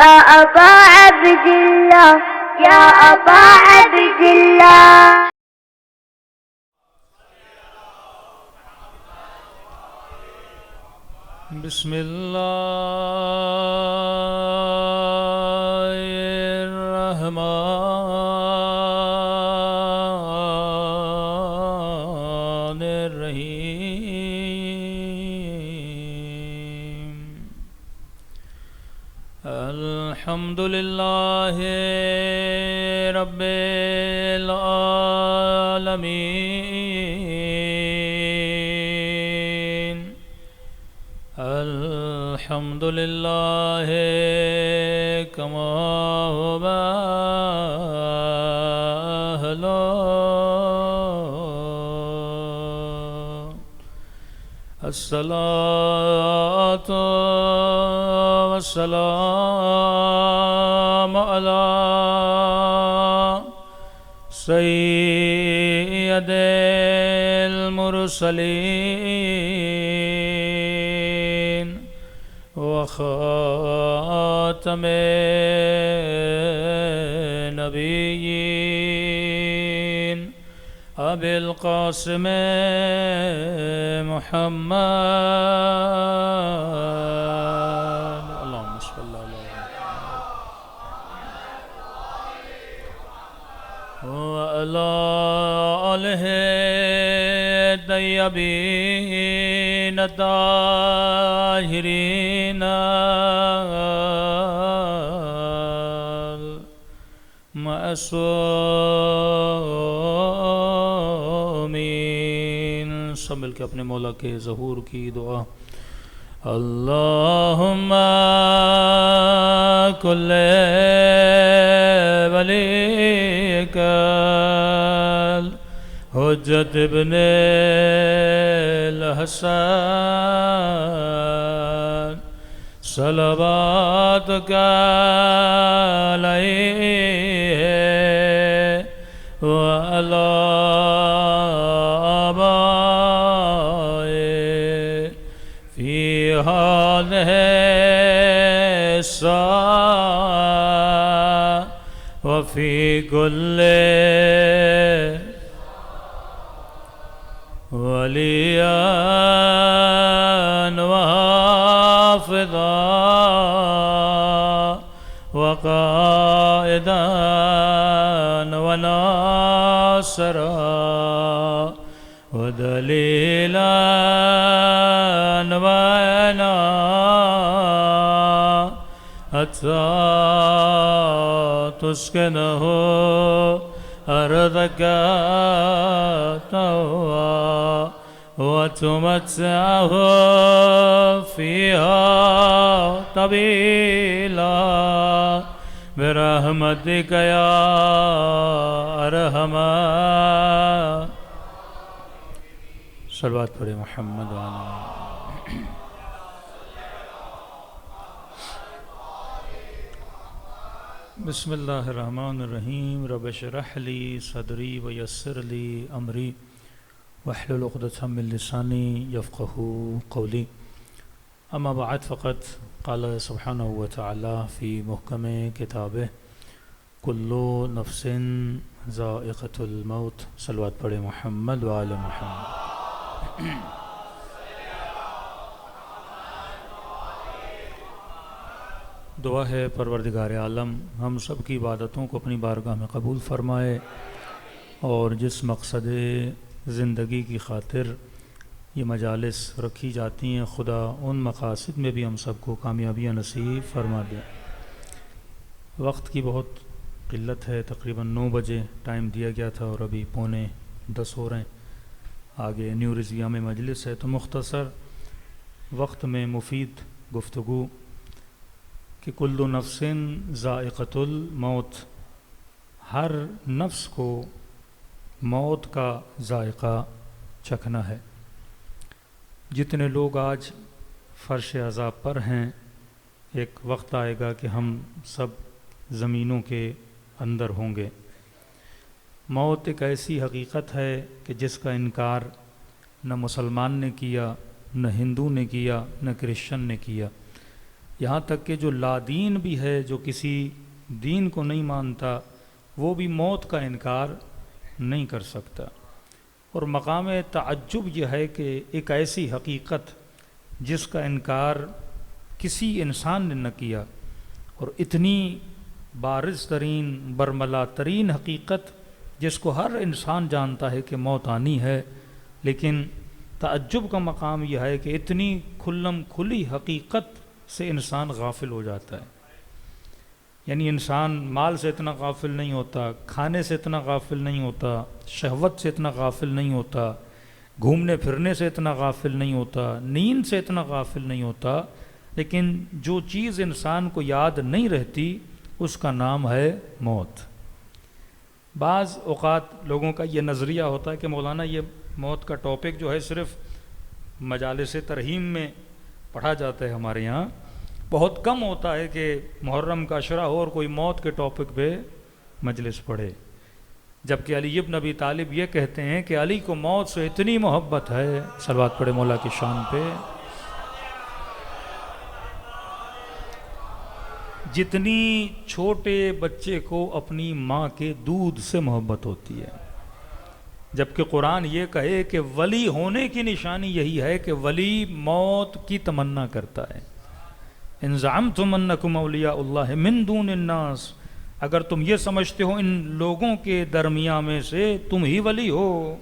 يا أبا عبد الله يا أبا عبد الله. بسم الله الرحمن الرحيم. الحمد لله رب العالمين. الحمد لله كما هو أهله. الصلاة والسلام على سيد المرسلين وخاتم النبيين أبي القاسم محمد. اللهم صل على وعلى آله الطيبين الطاهرين المعصومين. سب مل کے اپنے مولا کے ظہور کی دعا. اللہم کل ولیک حجت ابن الحسن صلواتک علیہ وعلی آبائہ فی هذه الساعة وفي كل وليا وحافظا وقائدا وناصرا ودليلا وعنا حتى تسكنه أرضك طوعا وتمتعه فيها طويلا برحمتك يا أرحم. صلوات پڑھے محمد وعلیہ. بسم اللہ الرحمن الرحیم. رب اشرح لی صدری ویسر لی امری واحلل عقدۃ من لسانی یفقهوا قولی. اما بعد فقد قال سبحانہ وتعالی فی محکم کتابہ کل نفس ذائقۃ الموت. صلوات پڑھے محمد وعلی محمد. دعا ہے پروردگار عالم ہم سب کی عبادتوں کو اپنی بارگاہ میں قبول فرمائے اور جس مقصد زندگی کی خاطر یہ مجالس رکھی جاتی ہیں خدا ان مقاصد میں بھی ہم سب کو کامیابیاں نصیب فرما دے. وقت کی بہت قلت ہے. تقریباً 9 بجے ٹائم دیا گیا تھا اور ابھی 9:45 ہو رہے ہیں. آگے نیو رضویہ میں مجلس ہے تو مختصر وقت میں مفید گفتگو کہ کل نفس ذائقۃ الموت. ہر نفس کو موت کا ذائقہ چکھنا ہے. جتنے لوگ آج فرش عذاب پر ہیں ایک وقت آئے گا کہ ہم سب زمینوں کے اندر ہوں گے. موت ایک ایسی حقیقت ہے کہ جس کا انکار نہ مسلمان نے کیا، نہ ہندو نے کیا، نہ کرسچن نے کیا. یہاں تک کہ جو لادین بھی ہے، جو کسی دین کو نہیں مانتا، وہ بھی موت کا انکار نہیں کر سکتا۔ اور مقام تعجب یہ ہے کہ ایک ایسی حقیقت جس کا انکار کسی انسان نے نہ کیا، اور اتنی بارز ترین برملا ترین حقیقت جس کو ہر انسان جانتا ہے کہ موت آنی ہے، لیکن تعجب کا مقام یہ ہے کہ اتنی کھلم کھلی حقیقت سے انسان غافل ہو جاتا ہے۔ یعنی انسان مال سے اتنا غافل نہیں ہوتا، کھانے سے اتنا غافل نہیں ہوتا، شہوت سے اتنا غافل نہیں ہوتا، گھومنے پھرنے سے اتنا غافل نہیں ہوتا، نیند سے اتنا غافل نہیں ہوتا، لیکن جو چیز انسان کو یاد نہیں رہتی اس کا نام ہے موت۔ بعض اوقات لوگوں کا یہ نظریہ ہوتا ہے کہ مولانا یہ موت کا ٹاپک جو ہے صرف مجالس ترہیم میں پڑھا جاتا ہے، ہمارے یہاں بہت کم ہوتا ہے کہ محرم کا عشرہ ہو اور کوئی موت کے ٹاپک پہ مجلس پڑھے، جبکہ علی ابن ابی طالب یہ کہتے ہیں کہ علی کو موت سے اتنی محبت ہے، صلوات پڑھے مولا کی شان پہ، جتنی چھوٹے بچے کو اپنی ماں کے دودھ سے محبت ہوتی ہے۔ جبکہ قرآن یہ کہے کہ ولی ہونے کی نشانی یہی ہے کہ ولی موت کی تمنا کرتا ہے۔ ان زعمتم انکم اولیاء اللہ من دون الناس، اگر تم یہ سمجھتے ہو ان لوگوں کے درمیان میں سے تم ہی ولی ہو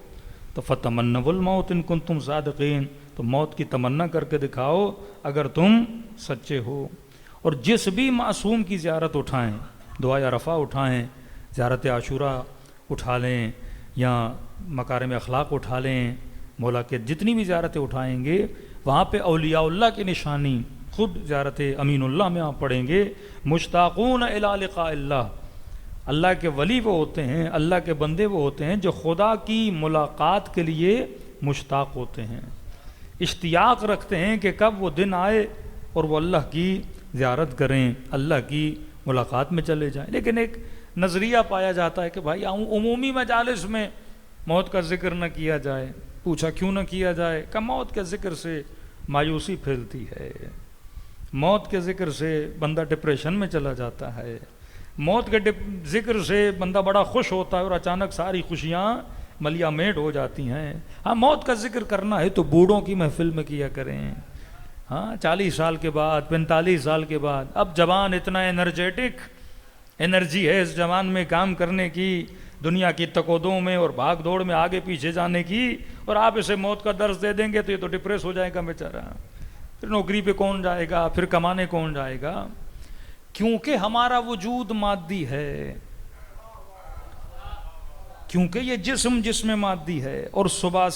تو فتمنوا الموت ان کنتم صادقین، تو موت کی تمنا کر کے دکھاؤ اگر تم سچے ہو۔ اور جس بھی معصوم کی زیارت اٹھائیں، دعائے عرفہ اٹھائیں، زیارت عاشورہ اٹھا لیں یا مکارم اخلاق اٹھا لیں، مولا کے جتنی بھی زیارتیں اٹھائیں گے وہاں پہ اولیاء اللہ کی نشانی، خود زیارت امین اللہ میں آپ پڑھیں گے مشتاقون الی لقاء اللہ، اللہ کے ولی وہ ہوتے ہیں، اللہ کے بندے وہ ہوتے ہیں جو خدا کی ملاقات کے لیے مشتاق ہوتے ہیں، اشتیاق رکھتے ہیں کہ کب وہ دن آئے اور وہ اللہ کی زیارت کریں، اللہ کی ملاقات میں چلے جائیں۔ لیکن ایک نظریہ پایا جاتا ہے کہ بھائی عمومی مجالس میں موت کا ذکر نہ کیا جائے۔ پوچھا کیوں نہ کیا جائے؟ کہ موت کے ذکر سے مایوسی پھیلتی ہے، موت کے ذکر سے بندہ ڈپریشن میں چلا جاتا ہے، موت کے ذکر سے بندہ بڑا خوش ہوتا ہے اور اچانک ساری خوشیاں ملیا میٹ ہو جاتی ہیں۔ ہاں موت کا ذکر کرنا ہے تو بوڑھوں کی محفل میں کیا کریں، ہاں 40 سال کے بعد، 45 سال کے بعد۔ اب جوان اتنا انرجی ہے اس جوان میں کام کرنے کی، دنیا کی تقودوں میں اور بھاگ دوڑ میں آگے پیچھے جانے کی، اور آپ اسے موت کا درس دے دیں گے تو یہ تو ڈپریس ہو جائے گا بیچارہ، پھر نوکری پہ کون جائے گا، پھر کمانے کون جائے گا؟ کیونکہ ہمارا وجود مادی ہے، کیونکہ یہ جس میں مادی ہے، اور صبح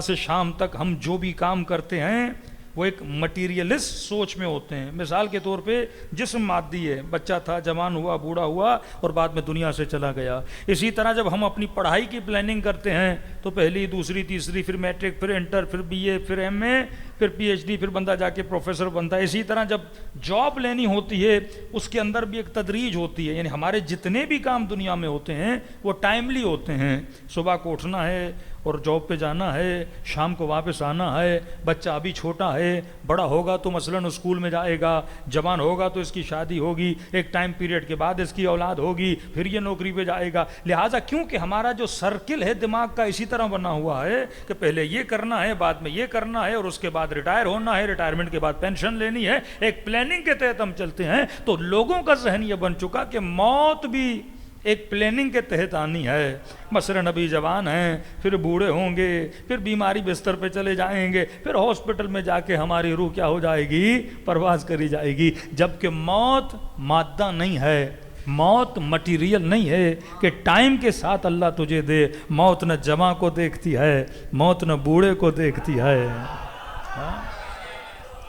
سے شام تک ہم جو بھی کام کرتے ہیں وہ ایک مٹیریلسٹ سوچ میں ہوتے ہیں۔ مثال کے طور پہ جسم مادی ہے، بچہ تھا، جوان ہوا، بوڑھا ہوا اور بعد میں دنیا سے چلا گیا۔ اسی طرح جب ہم اپنی پڑھائی کی پلاننگ کرتے ہیں تو پہلی، دوسری، تیسری، پھر میٹرک، پھر انٹر، پھر بی اے، پھر ایم اے، پھر پی ایچ ڈی، پھر بندہ جا کے پروفیسر بنتا ہے۔ اسی طرح جب جاب لینی ہوتی ہے اس کے اندر بھی ایک تدریج ہوتی ہے، یعنی ہمارے جتنے بھی کام دنیا میں ہوتے ہیں وہ ٹائملی ہوتے ہیں۔ صبح کو اٹھنا ہے اور جاب پہ جانا ہے، شام کو واپس آنا ہے، بچہ ابھی چھوٹا ہے، بڑا ہوگا تو مثلاً اسکول میں جائے گا، جوان ہوگا تو اس کی شادی ہوگی، ایک ٹائم پیریڈ کے بعد اس کی اولاد ہوگی، پھر یہ نوکری پہ جائے گا۔ لہٰذا کیونکہ ہمارا جو سرکل ہے دماغ کا اسی طرح بنا ہوا ہے کہ پہلے یہ کرنا ہے، بعد میں یہ کرنا ہے، اور اس کے بعد ریٹائر ہونا ہے، ریٹائرمنٹ کے بعد پینشن لینی ہے، ایک پلاننگ کے تحت ہم چلتے ہیں۔ تو لوگوں کا ذہن یہ بن چکا کہ موت بھی ایک پلاننگ کے تحت آنی ہے۔ مثلاً ابھی جوان ہیں، پھر بوڑھے ہوں گے، پھر بیماری بستر پہ چلے جائیں گے، پھر ہاسپٹل میں جا کے ہماری روح کیا ہو جائے گی؟ پرواز کری جائے گی۔ جبکہ موت مادہ نہیں ہے، موت مٹیریل نہیں ہے کہ ٹائم کے ساتھ اللہ تجھے دے۔ موت نہ جوان کو دیکھتی ہے، موت نہ بوڑھے کو دیکھتی ہے۔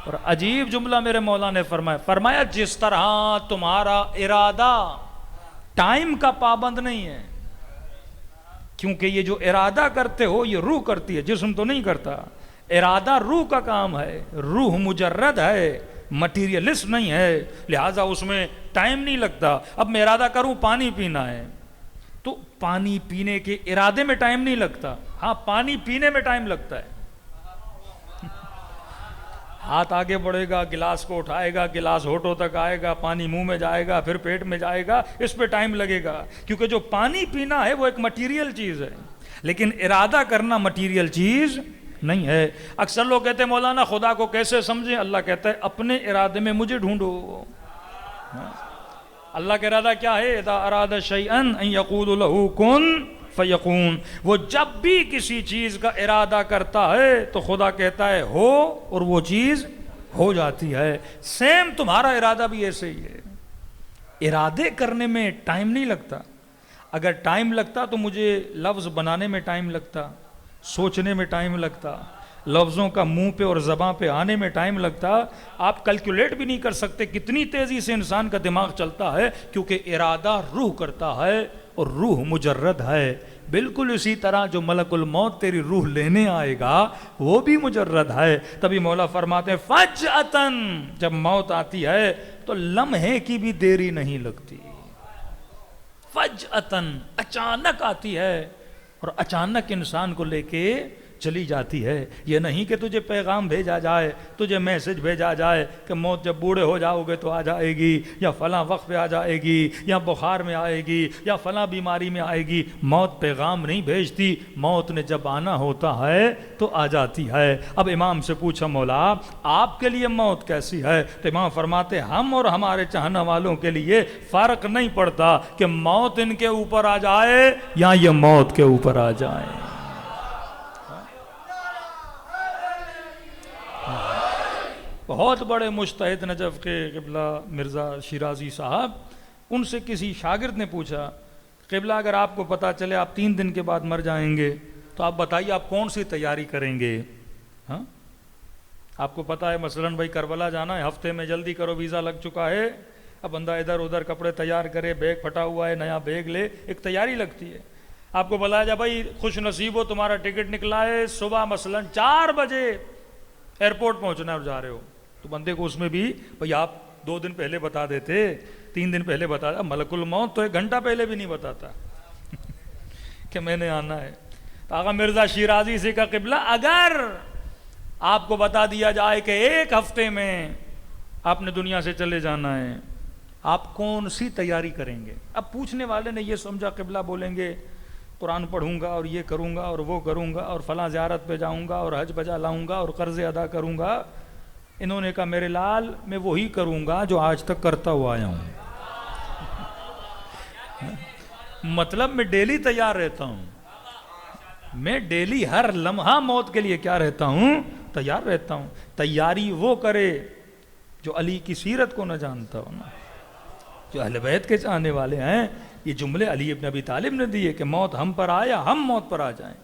اور عجیب جملہ میرے مولا نے فرمایا جس طرح تمہارا ارادہ ٹائم کا پابند نہیں ہے، کیونکہ یہ جو ارادہ کرتے ہو یہ روح کرتی ہے، جسم تو نہیں کرتا۔ ارادہ روح کا کام ہے، روح مجرد ہے، مٹیریلسٹ نہیں ہے، لہٰذا اس میں ٹائم نہیں لگتا۔ اب میں ارادہ کروں پانی پینا ہے تو پانی پینے کے ارادے میں ٹائم نہیں لگتا، ہاں پانی پینے میں ٹائم لگتا ہے۔ ہاتھ آگے بڑھے گا، گلاس کو اٹھائے گا، گلاس ہونٹوں تک آئے گا، پانی منہ میں جائے گا، پھر پیٹ میں جائے گا، اس پہ ٹائم لگے گا، کیونکہ جو پانی پینا ہے وہ ایک مٹیریل چیز ہے، لیکن ارادہ کرنا مٹیریل چیز نہیں ہے۔ اکثر لوگ کہتے ہیں مولانا خدا کو کیسے سمجھیں؟ اللہ کہتا ہے اپنے ارادے میں مجھے ڈھونڈو۔ اللہ کا ارادہ کیا ہے؟ اذا اراد شیئا ان یقول له کن فیکون، وہ جب بھی کسی چیز کا ارادہ کرتا ہے تو خدا کہتا ہے ہو، اور وہ چیز ہو جاتی ہے۔ سیم تمہارا ارادہ بھی ایسے ہی ہے، ارادے کرنے میں ٹائم نہیں لگتا۔ اگر ٹائم لگتا تو مجھے لفظ بنانے میں ٹائم لگتا، سوچنے میں ٹائم لگتا، لفظوں کا منہ پہ اور زباں پہ آنے میں ٹائم لگتا۔ آپ کیلکولیٹ بھی نہیں کر سکتے کتنی تیزی سے انسان کا دماغ چلتا ہے، کیونکہ ارادہ روح کرتا ہے اور روح مجرد ہے۔ بالکل اسی طرح جو ملک الموت تیری روح لینے آئے گا وہ بھی مجرد ہے۔ تبھی مولا فرماتے ہیں فجأتاً، جب موت آتی ہے تو لمحے کی بھی دیری نہیں لگتی، فجأتاً، اچانک آتی ہے اور اچانک انسان کو لے کے چلی جاتی ہے۔ یہ نہیں کہ تجھے پیغام بھیجا جائے، تجھے میسج بھیجا جائے کہ موت جب بوڑھے ہو جاؤ گے تو آ جائے گی، یا فلاں وقت پہ آ جائے گی، یا بخار میں آئے گی، یا فلاں بیماری میں آئے گی۔ موت پیغام نہیں بھیجتی، موت نے جب آنا ہوتا ہے تو آ جاتی ہے۔ اب امام سے پوچھا مولا آپ کے لیے موت کیسی ہے؟ تو امام فرماتے ہم اور ہمارے چاہنے والوں کے لیے فرق نہیں پڑتا کہ موت ان کے اوپر آ جائے یا یہ موت کے اوپر آ جائے۔ بہت بڑے مجتہد نجف کے قبلہ مرزا شیرازی صاحب، ان سے کسی شاگرد نے پوچھا قبلہ اگر آپ کو پتہ چلے آپ 3 دن کے بعد مر جائیں گے تو آپ بتائیے آپ کون سی تیاری کریں گے؟ ہاں آپ کو پتہ ہے مثلاً بھائی کربلا جانا ہے، ہفتے میں جلدی کرو ویزا لگ چکا ہے، اب بندہ ادھر ادھر کپڑے تیار کرے، بیگ پھٹا ہوا ہے نیا بیگ لے، ایک تیاری لگتی ہے۔ آپ کو بتایا جائے بھائی خوش نصیب ہو تمہارا ٹکٹ نکلا ہے، صبح مثلاً 4 بجے ایئرپورٹ پہنچنا ہے، جا رہے ہو، تو بندے کو اس میں بھی بھئی آپ 2 دن پہلے بتا دیتے، 3 دن پہلے بتا دیتا۔ ملک الموت تو 1 گھنٹہ پہلے بھی نہیں بتاتا کہ میں نے آنا ہے۔ تو آقا مرزا شیرازی سے کا قبلہ اگر آپ کو بتا دیا جائے کہ 1 ہفتے میں آپ نے دنیا سے چلے جانا ہے، آپ کون سی تیاری کریں گے؟ اب پوچھنے والے نے یہ سمجھا قبلہ بولیں گے قرآن پڑھوں گا اور یہ کروں گا اور وہ کروں گا اور فلاں زیارت پہ جاؤں گا اور حج بجا لاؤں گا اور قرض ادا کروں گا۔ انہوں نے کہا میرے لال میں وہی کروں گا جو آج تک کرتا ہوا آیا ہوں، مطلب میں ڈیلی تیار رہتا ہوں، میں ڈیلی ہر لمحہ موت کے لیے کیا رہتا ہوں؟ تیار رہتا ہوں۔ تیاری وہ کرے جو علی کی سیرت کو نہ جانتا ہو نا، جو اہل بیت کے چاہنے والے ہیں۔ یہ جملے علی ابن ابی طالب نے دیے کہ موت ہم پر آئے یا ہم موت پر آ جائیں۔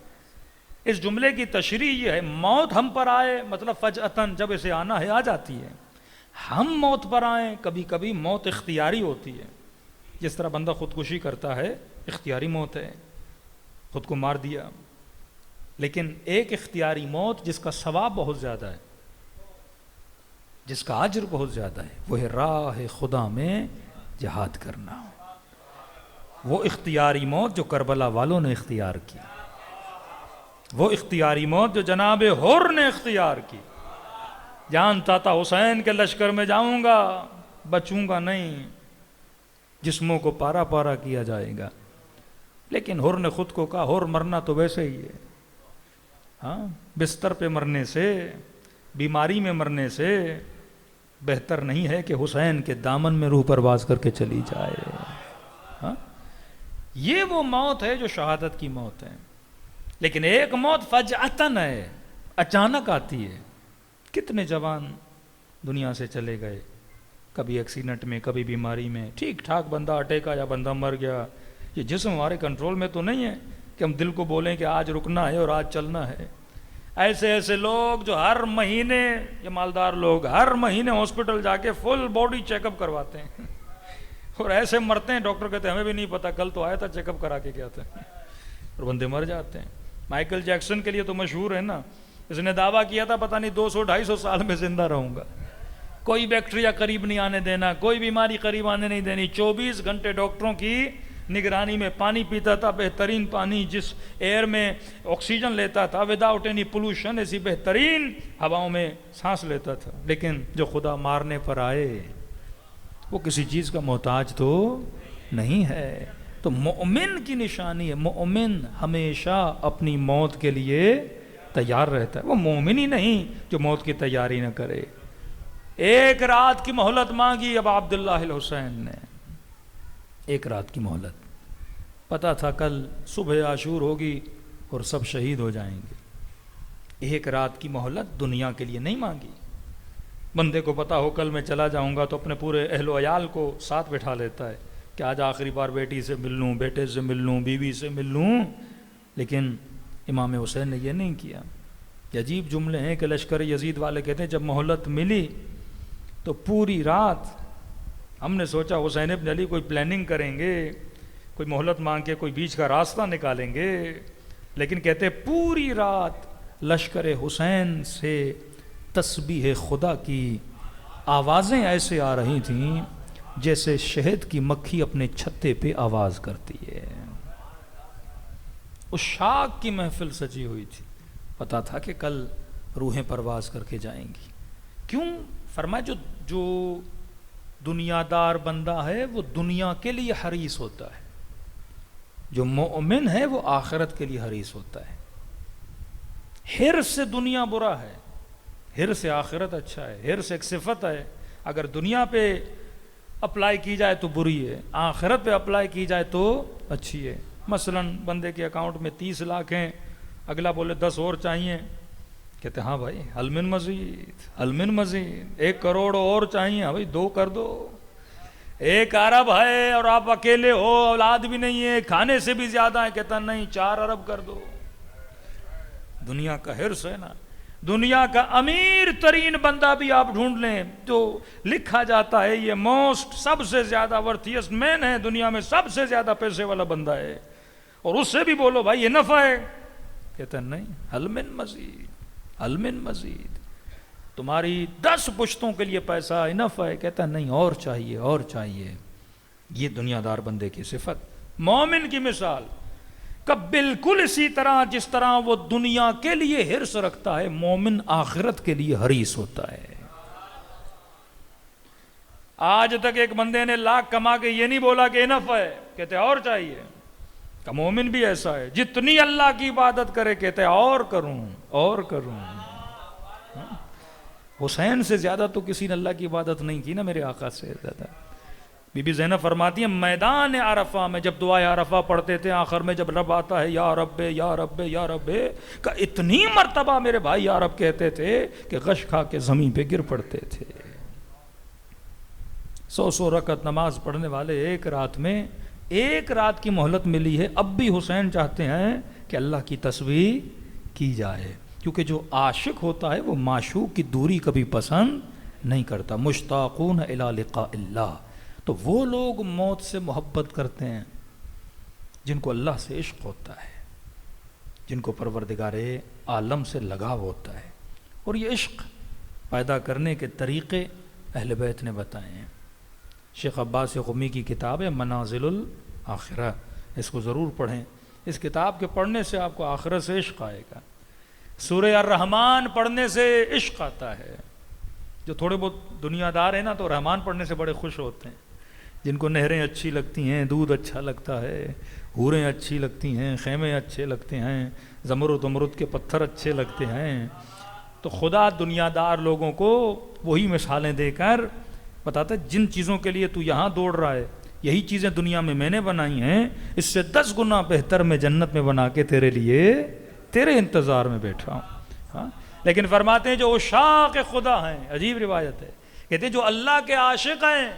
اس جملے کی تشریح یہ ہے موت ہم پر آئے مطلب فجأتاً جب اسے آنا ہے آ جاتی ہے، ہم موت پر آئیں کبھی کبھی موت اختیاری ہوتی ہے، جس طرح بندہ خودکشی کرتا ہے اختیاری موت ہے، خود کو مار دیا۔ لیکن ایک اختیاری موت جس کا ثواب بہت زیادہ ہے، جس کا اجر بہت زیادہ ہے، وہ ہے راہ خدا میں جہاد کرنا، وہ اختیاری موت جو کربلا والوں نے اختیار کی، وہ اختیاری موت جو جناب حر نے اختیار کی۔ جانتا تھا حسین کے لشکر میں جاؤں گا بچوں گا نہیں، جسموں کو پارا پارا کیا جائے گا، لیکن حر نے خود کو کہا حر مرنا تو ویسے ہی ہے، ہاں بستر پہ مرنے سے، بیماری میں مرنے سے بہتر نہیں ہے کہ حسین کے دامن میں روح پرواز کر کے چلی جائے۔ ہاں یہ وہ موت ہے جو شہادت کی موت ہے۔ لیکن ایک موت فجأتاً ہے، اچانک آتی ہے۔ کتنے جوان دنیا سے چلے گئے، کبھی ایکسیڈنٹ میں، کبھی بیماری میں، ٹھیک ٹھاک بندہ اٹیکا یا بندہ مر گیا۔ یہ جسم ہمارے کنٹرول میں تو نہیں ہے کہ ہم دل کو بولیں کہ آج رکنا ہے اور آج چلنا ہے۔ ایسے ایسے لوگ جو ہر مہینے، یہ مالدار لوگ ہر مہینے ہاسپٹل جا کے فل باڈی چیک اپ کرواتے ہیں، اور ایسے مرتے ہیں ڈاکٹر کہتے ہیں ہمیں بھی نہیں پتا، کل تو آیا تھا چیک اپ کرا کے گیا تھا، اور بندے مر جاتے ہیں۔ مائیکل جیکسن کے لیے تو مشہور ہے نا، اس نے دعویٰ کیا تھا پتہ نہیں 200-250 سال میں زندہ رہوں گا، کوئی بیکٹیریا قریب نہیں آنے دینا، کوئی بیماری قریب آنے نہیں دینی، 24 گھنٹے ڈاکٹروں کی نگرانی میں پانی پیتا تھا، بہترین پانی جس ایئر میں آکسیجن لیتا تھا وداؤٹ اینی پولوشن، ایسی بہترین ہواؤں میں سانس لیتا تھا. لیکن جو خدا مارنے پر آئے وہ کسی چیز کا محتاج تو نہیں ہے. تو مومن کی نشانی ہے، مومن ہمیشہ اپنی موت کے لیے تیار رہتا ہے. وہ مومن ہی نہیں جو موت کی تیاری نہ کرے. ایک رات کی مہلت مانگی اب عبداللہ الحسین نے، ایک رات کی مہلت. پتہ تھا کل صبح عاشور ہوگی اور سب شہید ہو جائیں گے. ایک رات کی مہلت دنیا کے لیے نہیں مانگی. بندے کو پتہ ہو کل میں چلا جاؤں گا تو اپنے پورے اہل و عیال کو ساتھ بٹھا لیتا ہے کہ آج آخری بار بیٹی سے مل لوں، بیٹے سے مل لوں، بیوی سے مل لوں. لیکن امام حسین نے یہ نہیں کیا. یہ عجیب جملے ہیں کہ لشکر یزید والے کہتے ہیں جب مہلت ملی تو پوری رات ہم نے سوچا حسین ابن علی کوئی پلاننگ کریں گے، کوئی مہلت مانگ کے کوئی بیچ کا راستہ نکالیں گے. لیکن کہتے پوری رات لشکر حسین سے تسبیح خدا کی آوازیں ایسے آ رہی تھیں جیسے شہد کی مکھی اپنے چھتے پہ آواز کرتی ہے. اس شاک کی محفل سجی ہوئی تھی. پتا تھا کہ کل روحیں پرواز کر کے جائیں گی. کیوں؟ فرمایا جو دنیا دار بندہ ہے وہ دنیا کے لیے حریص ہوتا ہے، جو مومن ہے وہ آخرت کے لیے حریص ہوتا ہے. حرص سے دنیا برا ہے، حرص سے آخرت اچھا ہے. حرص ایک صفت ہے، اگر دنیا پہ اپلائی کی جائے تو بری ہے، آخرت پہ اپلائی کی جائے تو اچھی ہے. مثلا بندے کے اکاؤنٹ میں 30 لاکھ ہیں، اگلا بولے 10 اور چاہیے، کہتے ہاں بھائی حل من مزید، حل من مزید، 1 کروڑ اور چاہیے، ہاں بھائی 2 کر دو. 1 ارب ہے اور آپ اکیلے ہو، اولاد بھی نہیں ہے، کھانے سے بھی زیادہ ہے، کہتا نہیں 4 ارب کر دو. دنیا کا حرص ہے نا. دنیا کا امیر ترین بندہ بھی آپ ڈھونڈ لیں جو لکھا جاتا ہے یہ موسٹ سب سے زیادہ ورتھیسٹ مین ہے، دنیا میں سب سے زیادہ پیسے والا بندہ ہے، اور اس سے بھی بولو بھائی یہ نفع ہے، کہتا نہیں حل من مزید، حل من مزید. تمہاری 10 پشتوں کے لیے پیسہ انف ہے، کہتا نہیں اور چاہیے اور چاہیے. یہ دنیا دار بندے کی صفت. مومن کی مثال کہ بالکل اسی طرح جس طرح وہ دنیا کے لیے حرص رکھتا ہے، مومن آخرت کے لیے حریص ہوتا ہے. آج تک ایک بندے نے لاکھ کما کے یہ نہیں بولا کہ انف ہے، کہتے اور چاہیے. کہ مومن بھی ایسا ہے، جتنی اللہ کی عبادت کرے کہتے اور کروں اور کروں. حسین سے زیادہ تو کسی نے اللہ کی عبادت نہیں کی نا میرے آقا سے زیادہ. بی بی زینب فرماتی ہیں میدان عرفہ میں جب دعائے عرفہ پڑھتے تھے، آخر میں جب رب آتا ہے یا رب یا رب یا رب، کہ اتنی مرتبہ میرے بھائی یا رب کہتے تھے کہ غش کھا کے زمین پہ گر پڑتے تھے. 100 رکعت نماز پڑھنے والے ایک رات میں، ایک رات کی مہلت ملی ہے. اب بھی حسین چاہتے ہیں کہ اللہ کی تسبیح کی جائے، کیونکہ جو عاشق ہوتا ہے وہ معشوق کی دوری کبھی پسند نہیں کرتا. مشتاقون الی لقاء اللہ، تو وہ لوگ موت سے محبت کرتے ہیں جن کو اللہ سے عشق ہوتا ہے، جن کو پروردگار عالم سے لگاؤ ہوتا ہے. اور یہ عشق پیدا کرنے کے طریقے اہل بیت نے بتائے ہیں. شیخ عباس قمی کی کتاب ہے منازل الآخرہ، اس کو ضرور پڑھیں. اس کتاب کے پڑھنے سے آپ کو آخرت سے عشق آئے گا. سورہ الرحمن پڑھنے سے عشق آتا ہے. جو تھوڑے بہت دنیا دار ہیں نا تو رحمان پڑھنے سے بڑے خوش ہوتے ہیں. جن کو نہریں اچھی لگتی ہیں، دودھ اچھا لگتا ہے، حوریں اچھی لگتی ہیں، خیمے اچھے لگتے ہیں، زمرد امرد کے پتھر اچھے لگتے ہیں، تو خدا دنیا دار لوگوں کو وہی مثالیں دے کر بتاتا ہے جن چیزوں کے لیے تو یہاں دوڑ رہا ہے یہی چیزیں دنیا میں نے بنائی ہیں، اس سے 10 گنا بہتر میں جنت میں بنا کے تیرے لیے تیرے انتظار میں بیٹھا ہوں. ہاں لیکن فرماتے ہیں جو عشاق خدا ہیں، عجیب روایت ہے، کہتے ہیں جو اللہ کے عاشق ہیں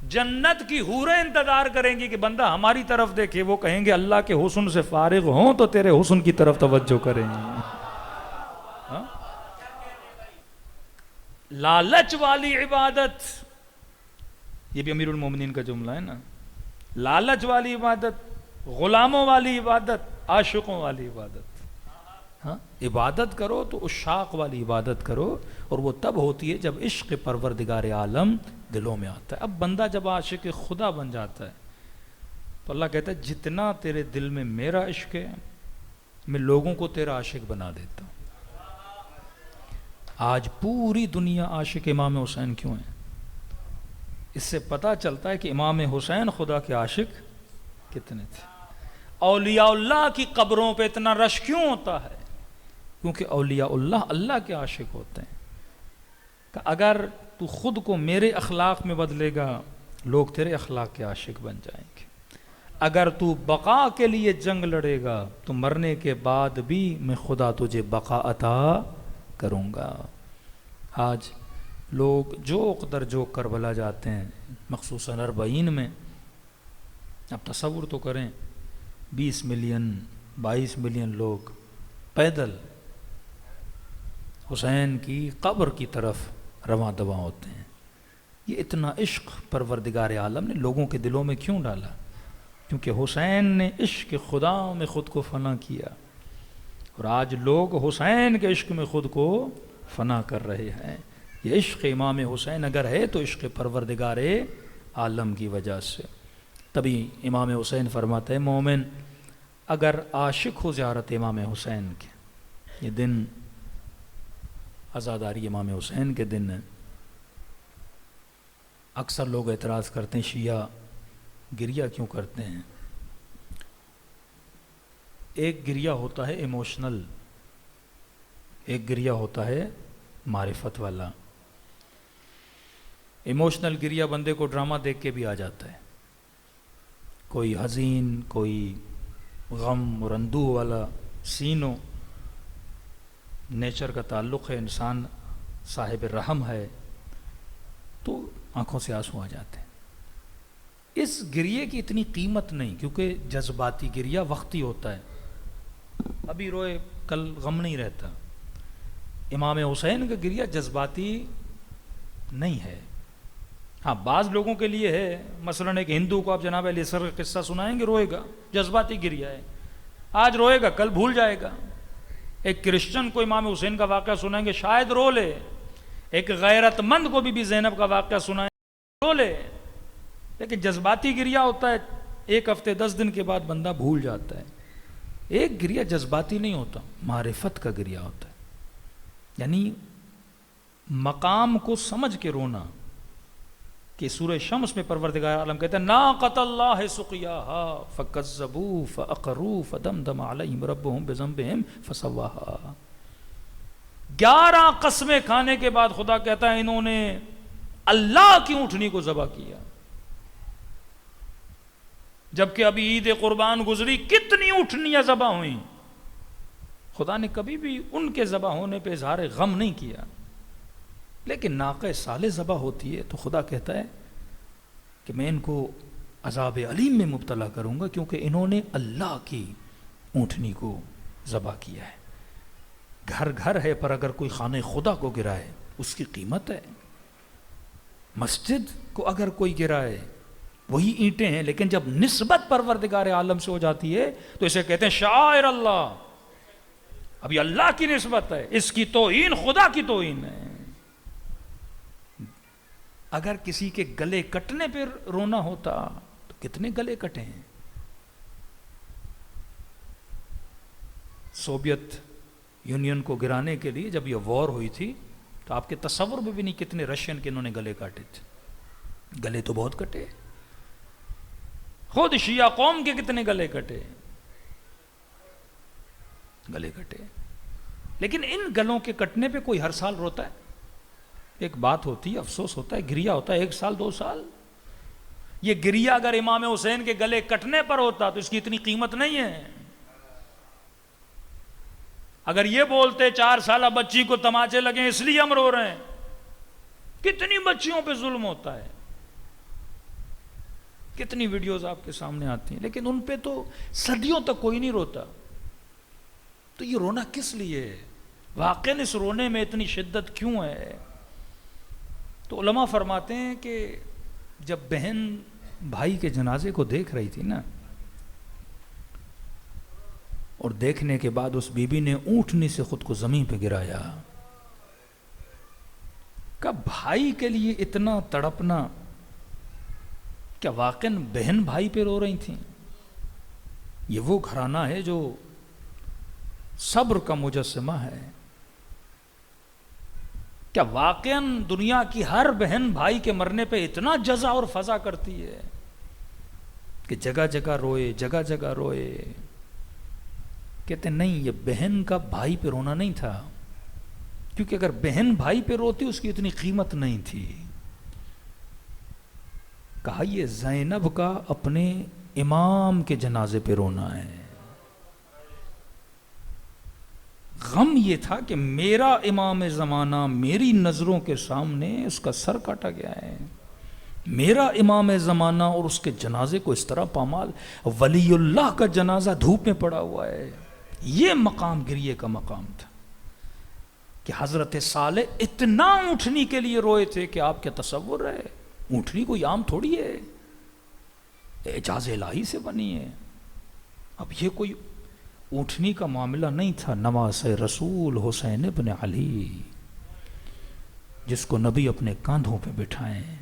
جنت کی حوریں انتظار کریں گی کہ بندہ ہماری طرف دیکھے. وہ کہیں گے اللہ کے حسن سے فارغ ہوں تو تیرے حسن کی طرف توجہ کریں. لالچ والی عبادت، یہ بھی امیر المومنین کا جملہ ہے نا. لالچ والی عبادت، غلاموں والی عبادت، عاشقوں والی عبادت. ہاں عبادت کرو تو عشاق والی عبادت کرو، اور وہ تب ہوتی ہے جب عشق پروردگار عالم دلوں میں آتا ہے. اب بندہ جب عاشق خدا بن جاتا ہے تو اللہ کہتا ہے جتنا تیرے دل میں میرا عشق ہے میں لوگوں کو تیرا عاشق بنا دیتا ہوں. آج پوری دنیا عاشق امام حسین کیوں ہے؟ اس سے پتہ چلتا ہے کہ امام حسین خدا کے عاشق کتنے تھے. اولیاء اللہ کی قبروں پہ اتنا رش کیوں ہوتا ہے؟ کیونکہ اولیاء اللہ اللہ کے عاشق ہوتے ہیں. کہ اگر تو خود کو میرے اخلاق میں بدلے گا لوگ تیرے اخلاق کے عاشق بن جائیں گے. اگر تو بقا کے لیے جنگ لڑے گا تو مرنے کے بعد بھی میں خدا تجھے بقا عطا کروں گا. آج لوگ جوق در جوق کربلا جاتے ہیں مخصوصاً 40 میں. اب تصور تو کریں 20 ملین 22 ملین لوگ پیدل حسین کی قبر کی طرف رواں دواں ہوتے ہیں. یہ اتنا عشق پروردگار عالم نے لوگوں کے دلوں میں کیوں ڈالا؟ کیونکہ حسین نے عشق خدا میں خود کو فنا کیا. اور آج لوگ حسین کے عشق میں خود کو فنا کر رہے ہیں. یہ عشق امام حسین اگر ہے تو عشق پروردگار عالم کی وجہ سے. تبھی امام حسین فرماتے ہیں مومن اگر عاشق ہو زیارت امام حسین کے، یہ دن عزاداری امام حسین کے دن ہے. اکثر لوگ اعتراض کرتے ہیں شیعہ گریہ کیوں کرتے ہیں؟ ایک گریہ ہوتا ہے ایموشنل، ایک گریہ ہوتا ہے معرفت والا. ایموشنل گریہ بندے کو ڈرامہ دیکھ کے بھی آ جاتا ہے. کوئی حزین، کوئی غم اور اندوہ والا سین ہو، نیچر کا تعلق ہے، انسان صاحب رحم ہے، تو آنکھوں سے آنسو آ جاتے ہیں. اس گریے کی اتنی قیمت نہیں، کیونکہ جذباتی گریہ وقتی ہوتا ہے. ابھی روئے کل غم نہیں رہتا. امام حسین کا گریہ جذباتی نہیں ہے. ہاں بعض لوگوں کے لیے ہے، مثلا ایک ہندو کو آپ جناب علی سر کا قصہ سنائیں گے روئے گا، جذباتی گریہ ہے. آج روئے گا کل بھول جائے گا. ایک کرسچن کو امام حسین کا واقعہ سنائیں گے شاید رو لے. ایک غیرت مند کو بی زینب کا واقعہ سنائیں گے رو لے. لیکن جذباتی گریہ ہوتا ہے 1 ہفتے 10 دن کے بعد بندہ بھول جاتا ہے. ایک گریہ جذباتی نہیں ہوتا، معرفت کا گریہ ہوتا ہے. یعنی مقام کو سمجھ کے رونا. کہ سورہ شمس میں پروردگار عالم کہتا ہے ناقۃ اللہ سقیاہا فکذبوا فاقروا فدمدم علیہم ربہم بذنبہم فسواہا. 11 قسمیں کھانے کے بعد خدا کہتا ہے انہوں نے اللہ کی اونٹنی کو ذبح کیا. جبکہ ابھی عید قربان گزری کتنی اونٹنیاں ذبح ہوئیں. خدا نے کبھی بھی ان کے ذبح ہونے پہ اظہار غم نہیں کیا. لیکن ناقہ صالح ذبح ہوتی ہے تو خدا کہتا ہے کہ میں ان کو عذاب علیم میں مبتلا کروں گا کیونکہ انہوں نے اللہ کی اونٹنی کو ذبح کیا ہے. گھر گھر ہے پر اگر کوئی خانہ خدا کو گرائے اس کی قیمت ہے. مسجد کو اگر کوئی گرائے وہی اینٹیں ہیں، لیکن جب نسبت پروردگار عالم سے ہو جاتی ہے تو اسے کہتے ہیں شاعر اللہ. ابھی اللہ کی نسبت ہے، اس کی توہین خدا کی توہین ہے. اگر کسی کے گلے کٹنے پہ رونا ہوتا تو کتنے گلے کٹے ہیں. سوویت یونین کو گرانے کے لیے جب یہ وار ہوئی تھی تو آپ کے تصور میں بھی نہیں کتنے رشین کے انہوں نے گلے کاٹے تھے. گلے تو بہت کٹے. خود شیعہ قوم کے کتنے گلے کٹے، گلے کٹے. لیکن ان گلوں کے کٹنے پہ کوئی ہر سال روتا ہے؟ ایک بات ہوتی ہے، افسوس ہوتا ہے، گریہ ہوتا ہے 1 سال 2 سال. یہ گریہ اگر امام حسین کے گلے کٹنے پر ہوتا تو اس کی اتنی قیمت نہیں ہے. اگر یہ بولتے 4 سالہ بچی کو تماچے لگے اس لیے ہم رو رہے ہیں، کتنی بچیوں پہ ظلم ہوتا ہے، کتنی ویڈیوز آپ کے سامنے آتی ہیں، لیکن ان پہ تو صدیوں تک کوئی نہیں روتا. تو یہ رونا کس لیے ہے؟ واقعاً اس رونے میں اتنی شدت کیوں ہے؟ تو علماء فرماتے ہیں کہ جب بہن بھائی کے جنازے کو دیکھ رہی تھی نا، اور دیکھنے کے بعد اس بی بی نے اونٹنی سے خود کو زمین پہ گرایا. کب بھائی کے لیے اتنا تڑپنا، کیا واقعاً بہن بھائی پہ رو رہی تھیں؟ یہ وہ گھرانہ ہے جو صبر کا مجسمہ ہے. کیا واقعاً دنیا کی ہر بہن بھائی کے مرنے پہ اتنا جزا اور فضا کرتی ہے کہ جگہ جگہ روئے, جگہ جگہ روئے؟ کہتے نہیں, یہ بہن کا بھائی پہ رونا نہیں تھا, کیونکہ اگر بہن بھائی پہ روتی اس کی اتنی قیمت نہیں تھی. کہا یہ زینب کا اپنے امام کے جنازے پہ رونا ہے. غم یہ تھا کہ میرا امام زمانہ میری نظروں کے سامنے اس کا سر کاٹا گیا ہے. میرا امام زمانہ اور اس کے جنازے کو اس طرح پامال, ولی اللہ کا جنازہ دھوپ میں پڑا ہوا ہے. یہ مقام گریے کا مقام تھا کہ حضرت صالح اتنا اونٹنی کے لیے روئے تھے کہ آپ کے تصور ہے, اونٹنی کوئی عام تھوڑی ہے, اعجاز الہی سے بنی ہے. اب یہ کوئی اونٹنی کا معاملہ نہیں تھا. نواز رسول حسین ابن علی, جس کو نبی اپنے کاندھوں پہ بٹھائیں,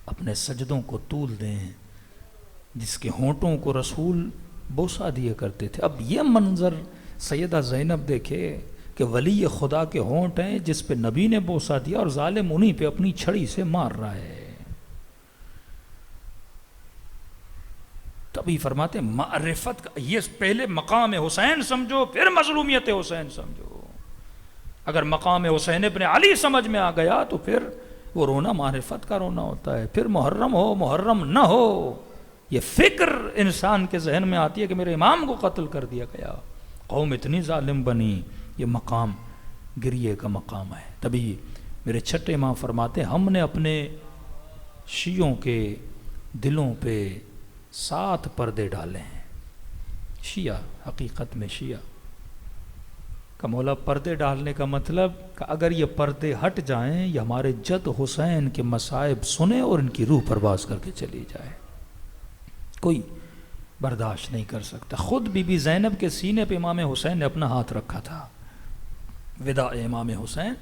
اپنے سجدوں کو طول دیں, جس کے ہونٹوں کو رسول بوسہ دیا کرتے تھے. اب یہ منظر سیدہ زینب دیکھے کہ ولی خدا کے ہونٹ ہیں جس پہ نبی نے بوسہ دیا اور ظالم انہی پہ اپنی چھڑی سے مار رہا ہے. تبھی فرماتے معرفت کا یہ پہلے مقام حسین سمجھو, پھر مظلومیت حسین سمجھو. اگر مقام حسین ابن علی سمجھ میں آ گیا تو پھر وہ رونا معرفت کا رونا ہوتا ہے. پھر محرم ہو محرم نہ ہو, یہ فکر انسان کے ذہن میں آتی ہے کہ میرے امام کو قتل کر دیا گیا, قوم اتنی ظالم بنی. یہ مقام گریے کا مقام ہے. تبھی میرے چھٹے امام فرماتے ہم نے اپنے شیعوں کے دلوں پہ 7 پردے ڈالے ہیں. شیعہ حقیقت میں شیعہ کا مولا پردے ڈالنے کا مطلب کہ اگر یہ پردے ہٹ جائیں یہ ہمارے جد حسین کے مصائب سنیں اور ان کی روح پرواز کر کے چلی جائے, کوئی برداشت نہیں کر سکتا. خود بی بی زینب کے سینے پہ امام حسین نے اپنا ہاتھ رکھا تھا. وداع امام حسین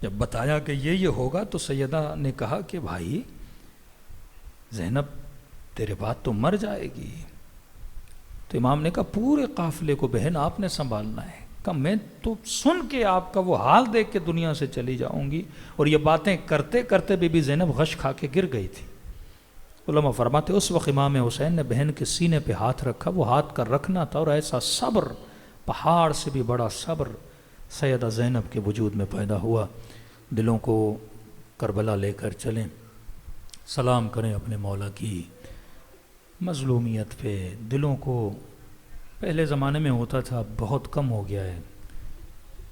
جب بتایا کہ یہ ہوگا تو سیدہ نے کہا کہ بھائی زینب تیرے بعد تو مر جائے گی. تو امام نے کہا پورے قافلے کو بہن آپ نے سنبھالنا ہے. کہا میں تو سن کے آپ کا وہ حال دیکھ کے دنیا سے چلی جاؤں گی. اور یہ باتیں کرتے کرتے بی بی زینب غش کھا کے گر گئی تھی. علماء فرماتے اس وقت امام حسین نے بہن کے سینے پہ ہاتھ رکھا. وہ ہاتھ کا رکھنا تھا اور ایسا صبر, پہاڑ سے بھی بڑا صبر سیدہ زینب کے وجود میں پیدا ہوا. دلوں کو کربلا لے کر چلیں, سلام کریں اپنے مولا کی مظلومیت پہ. دلوں کو پہلے زمانے میں ہوتا تھا, بہت کم ہو گیا ہے.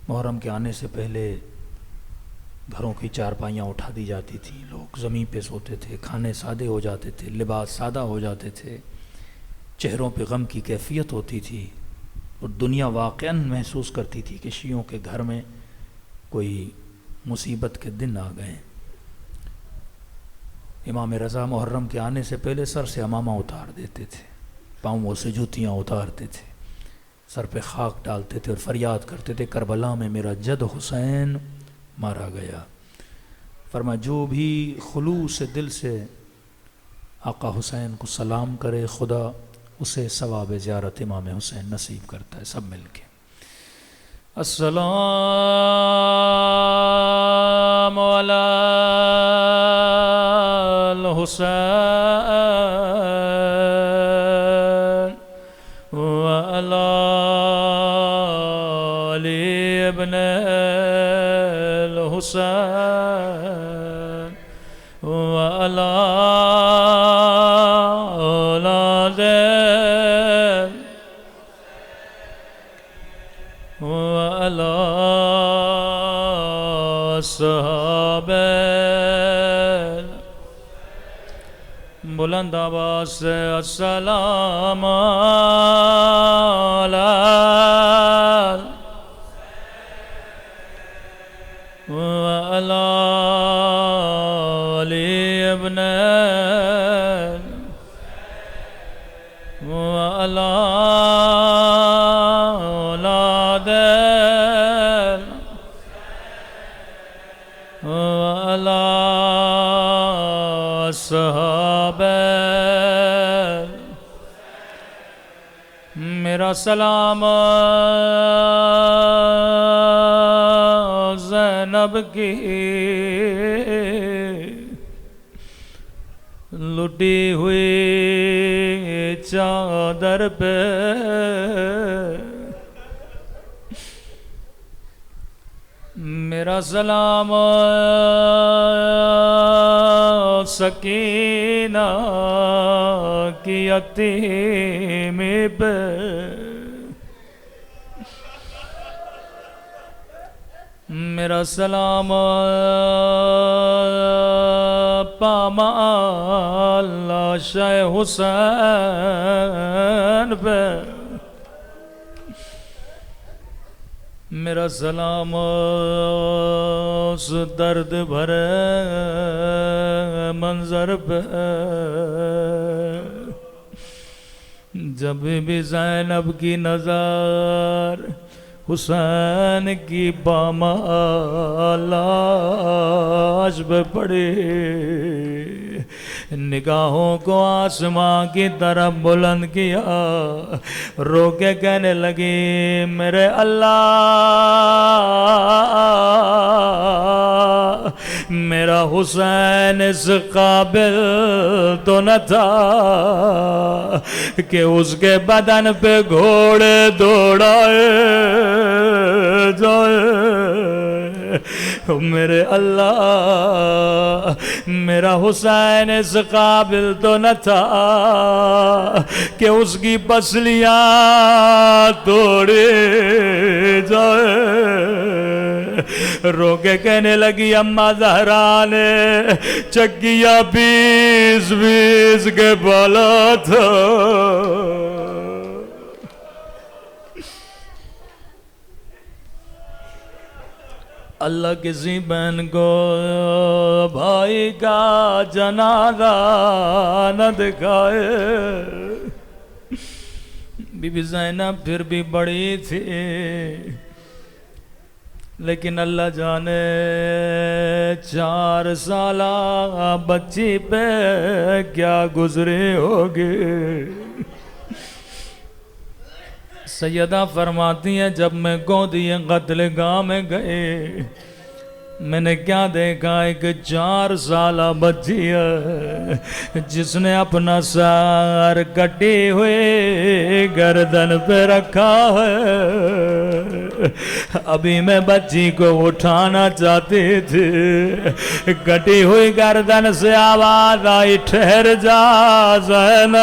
محرم کے آنے سے پہلے گھروں کی چارپائیاں اٹھا دی جاتی تھیں, لوگ زمین پہ سوتے تھے, کھانے سادے ہو جاتے تھے, لباس سادہ ہو جاتے تھے, چہروں پہ غم کی کیفیت ہوتی تھی. اور دنیا واقعاً محسوس کرتی تھی کہ شیعوں کے گھر میں کوئی مصیبت کے دن آ گئے. امام رضا محرم کے آنے سے پہلے سر سے عمامہ اتار دیتے تھے, پاؤں سے جوتیاں اتارتے تھے, سر پہ خاک ڈالتے تھے اور فریاد کرتے تھے کربلا میں میرا جد حسین مارا گیا. فرما جو بھی خلوص دل سے آقا حسین کو سلام کرے خدا اسے ثواب زیارت امام حسین نصیب کرتا ہے. سب مل کے السلام علی الحسین وعلی علی ابن الحسین وعلی اولاد وعلی صحابہ. بلند آواز سے السلام علی وعلی علی ابن وعلی اولاد وعلی صحابہ. میرا سلام زینب کی لٹی ہوئی چادر پہ، میرا سلام سکینہ کی یتیمی پہ، میرا سلام پامال شہ حسین پہ، میرا سلام اس درد بھرے منظر پہ، جب بھی زینب کی نظر حسین کی پامال لاش پہ پڑی، نگاہوں کو آسمان کی طرف بلند کیا، رو کے کہنے لگی میرے اللہ، میرا حسین اس قابل تو نہ تھا کہ اس کے بدن پہ گھوڑے دوڑائے جائے، میرے اللہ، میرا حسین اس قابل تو نہ تھا کہ اس کی پسلیاں توڑے جائے، رو کے کہنے لگی اماں زہرا نے چکیا پیس پیس کے پالا تھا، اللہ کسی بہن کو بھائی کا جنازہ نہ دکھائے۔ بی بی زینب پھر بھی بڑی تھی، لیکن اللہ جانے 4 سالہ بچی پہ کیا گزری ہوگی۔ سیدہ فرماتی ہیں جب میں گودی قتل گاہ میں گئے، میں نے کیا دیکھا، ایک 4 سالہ بچی ہے جس نے اپنا سر کٹی ہوئی گردن پہ رکھا ہے۔ ابھی میں بچی کو اٹھانا چاہتی تھی، کٹی ہوئی گردن سے آواز آئی ٹھہر جا زینب،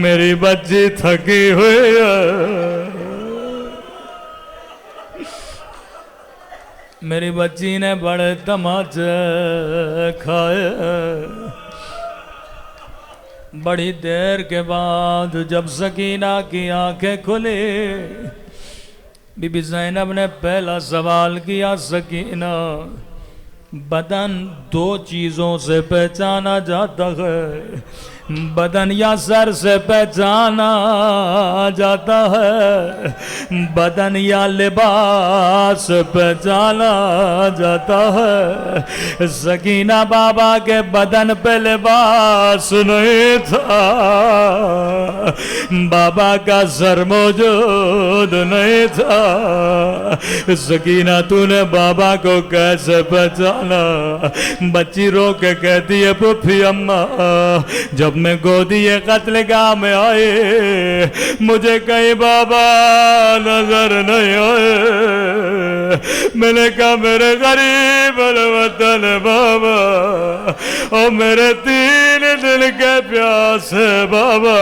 میری بچی تھکی ہوئی ہے۔ میری بچی نے بڑے تماچے کھائے۔ بڑی دیر کے بعد جب سکینہ کی آنکھیں کھلی، بی بی زینب نے پہلا سوال کیا، سکینہ بدن 2 چیزوں سے پہچانا جاتا ہے، بدن یا سر سے پہچانا جاتا ہے، بدن یا لباس سے پہچانا جاتا ہے۔ سکینہ بابا کے بدن پہ لباس نہیں تھا، بابا کا سر موجود نہیں تھا۔ سکینہ تو نے بابا کو کیسے پہچانا؟ بچی رو کے کہتی ہے پھوپھی اماں، جب میں گودی قتل گاہ میں آئے مجھے کہیں بابا نظر نہیں آئے۔ میں نے کہا میرے غریب الوطن بابا، او میرے 3 دل کے پیاسے بابا۔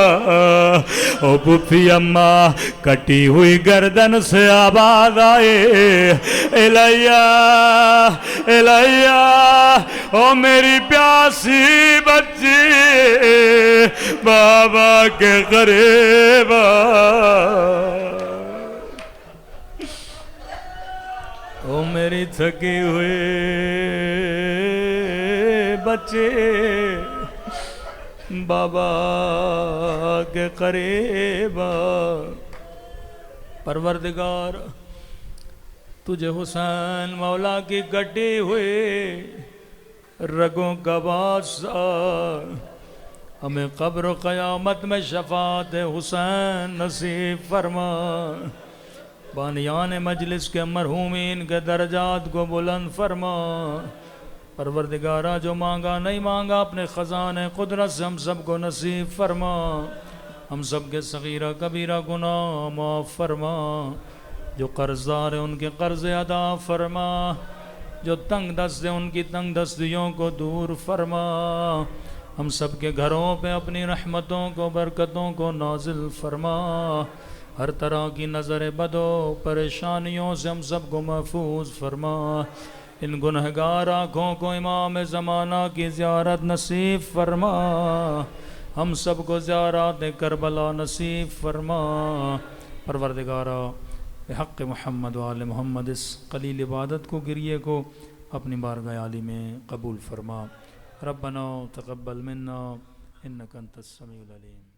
او پھوپھی اماں کٹی ہوئی گردن سے آواز آئے الیہ الیہ، او میری پیاسی بچی بابا کے قریب آ۔ او میری تھکی ہوئی بچی بابا کے قریب آ۔ پروردگار تجھے حسین مولا کی کٹی ہوئی رگوں کا واسطہ ہمیں قبر و قیامت میں شفاعت حسین نصیب فرما، بانیان مجلس کے مرحومین کے درجات کو بلند فرما۔ پروردگارہ جو مانگا نہیں مانگا اپنے خزانے قدرت سے ہم سب کو نصیب فرما، ہم سب کے صغیرہ کبیرہ گناہ معاف فرما، جو قرض دار ہیں ان کے قرض ادا فرما، جو تنگ دست ہیں ان کی تنگ دستیوں کو دور فرما، ہم سب کے گھروں پہ اپنی رحمتوں کو برکتوں کو نازل فرما، ہر طرح کی نظر بد و پریشانیوں سے ہم سب کو محفوظ فرما، ان گنہگار آنکھوں کو امام زمانہ کی زیارت نصیب فرما، ہم سب کو زیارات کربلا نصیب فرما۔ پروردگارہ بحق محمد و آل محمد اس قلیل عبادت کو گریے کو اپنی بارگاہ عالی میں قبول فرما۔ ربنا تقبل منا انک انت السمیع العلیم۔